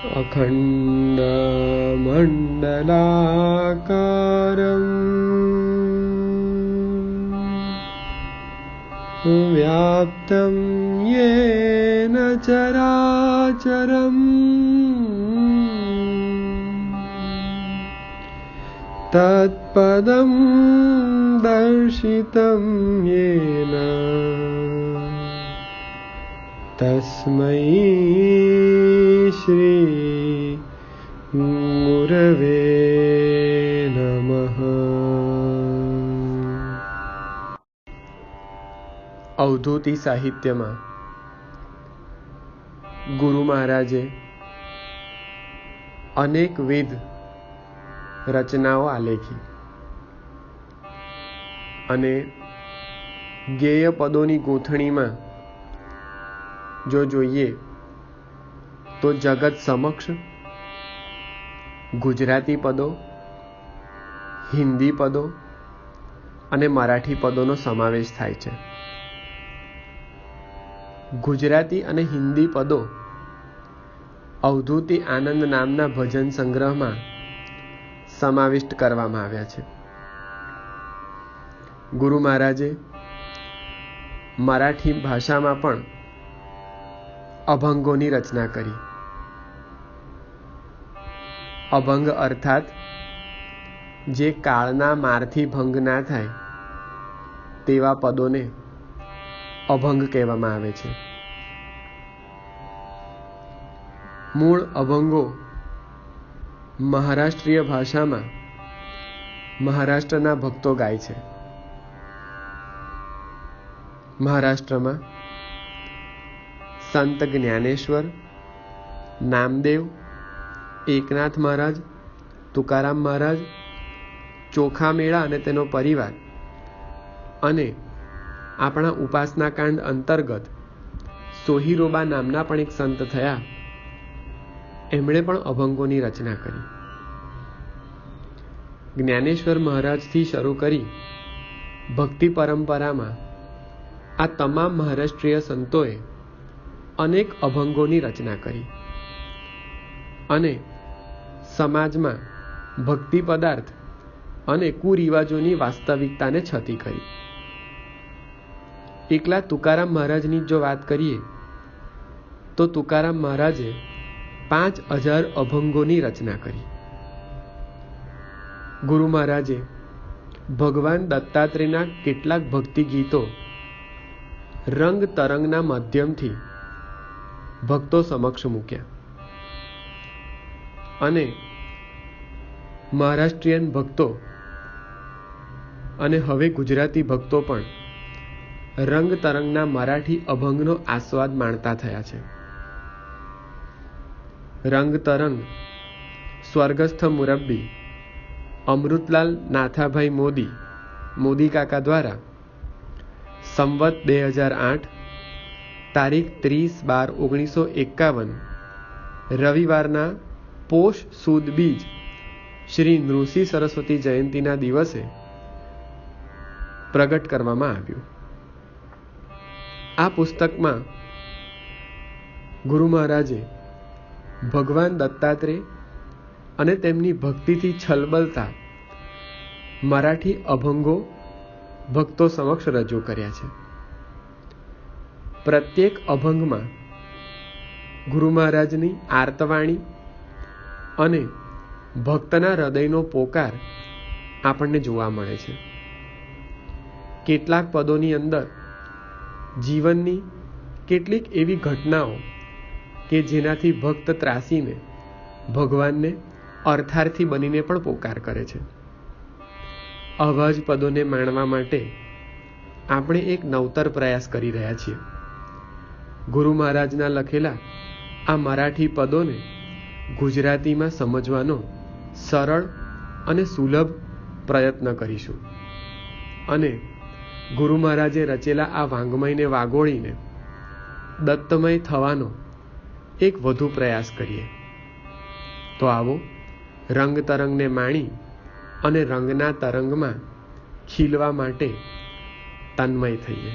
अखण्डमण्डलाकारम् व्याप्तं येन चराचरम् तत्पदं दर्शितं येन तस्मै श्री गुरवे नमः। અવધૂતિ સાહિત્યમાં ગુરુ મહારાજે અનેકવિધ રચનાઓ આલેખી અને ગેય પદોની ગૂંથણીમાં જો જોઈએ તો જગત સમક્ષ ગુજરાતી પદો, હિન્દી પદો અને મરાઠી પદોનો સમાવેશ થાય છે. ગુજરાતી અને હિન્દી પદો અવધૂતિ આનંદ નામના ભજન સંગ્રહમાં સમાવિષ્ટ કરવામાં આવ્યા છે. ગુરુ મહારાજે મરાઠી ભાષામાં પણ અભંગોની રચના કરી. અભંગ અર્થાત જે કાળના મારથી ભંગ ના થાય તેવા પદોને અભંગ કહેવામાં આવે છે. મૂળ અભંગો મહારાષ્ટ્રીય ભાષામાં મહારાષ્ટ્રના ભક્તો ગાય છે. મહારાષ્ટ્રમાં સંત જ્ઞાનેશ્વર, નામદેવ, એકનાથ મહારાજ, તુકારામ મહારાજ, ચોખા મેળા અને તેનો પરિવાર અને આપણા ઉપાસના કાંડ અંતર્ગત સોહીરોબા નામના પણ એક સંત થયા. એમણે પણ અભંગોની રચના કરી. જ્ઞાનેશ્વર મહારાજથી શરૂ કરી ભક્તિ પરંપરામાં આ તમામ મહારાષ્ટ્રીય સંતોએ અનેક અભંગોની રચના કરી અને સમાજમાં ભક્તિ પદાર્થ અને કુરિવાજોની વાસ્તવિકતાને છતી કરી. એકલા તુકારામ મહારાજની જો વાત કરીએ તો તુકારામ મહારાજે 5000 અભંગોની રચના કરી. ગુરુ મહારાજે ભગવાન દત્તાત્રેયના કેટલાક ભક્તિ ગીતો રંગ તરંગના માધ્યમથી ભક્તો સમક્ષ મૂક્યા અને મહારાષ્ટ્રીયન ભક્તો અને હવે ગુજરાતી ભક્તો પણ રંગ તરંગના મરાઠી અભંગનો આસ્વાદ માણતા થયા છે. રંગ તરંગ સ્વર્ગસ્થ મુરબ્બી અમૃતલાલ નાથાભાઈ મોદી કાકા દ્વારા સંવત 2008 તારીખ 30/12/1951 રવિવારના પોષ સુદ બીજ શ્રી નૃસિંહ સરસ્વતી જયંતિના દિવસે પ્રગટ કરવામાં આવ્યું. આ પુસ્તકમાં ગુરુ મહારાજે ભગવાન દત્તાત્રેય અને તેમની ભક્તિથી છલબલતા મરાઠી અભંગો ભક્તો સમક્ષ રજૂ કર્યા છે. પ્રત્યેક અભંગમાં ગુરુ મહારાજની આર્તવાણી અને ભક્તના હૃદયનો પોકાર આપણને જોવા મળે છે. કેટલાક પદોની અંદર જીવનની કેટલીક એવી ઘટનાઓ કે જેનાથી ભક્ત ત્રાસીને ભગવાનને અર્થાર્થી બનીને પણ પોકાર કરે છે. આવા જ પદોને માણવા માટે આપણે એક નવતર પ્રયાસ કરી રહ્યા છીએ. ગુરુ મહારાજના લખેલા આ મરાઠી પદોને ગુજરાતીમાં સમજવાનો સરળ અને સુલભ પ્રયત્ન કરીશું અને ગુરુ મહારાજે રચેલા આ વાંગમયને વાગોળીને દત્તમય થવાનો એક વધુ પ્રયાસ કરીએ. તો આવો રંગ તરંગને માણી અને રંગના તરંગમાં ખીલવા માટે તન્મય થઈએ.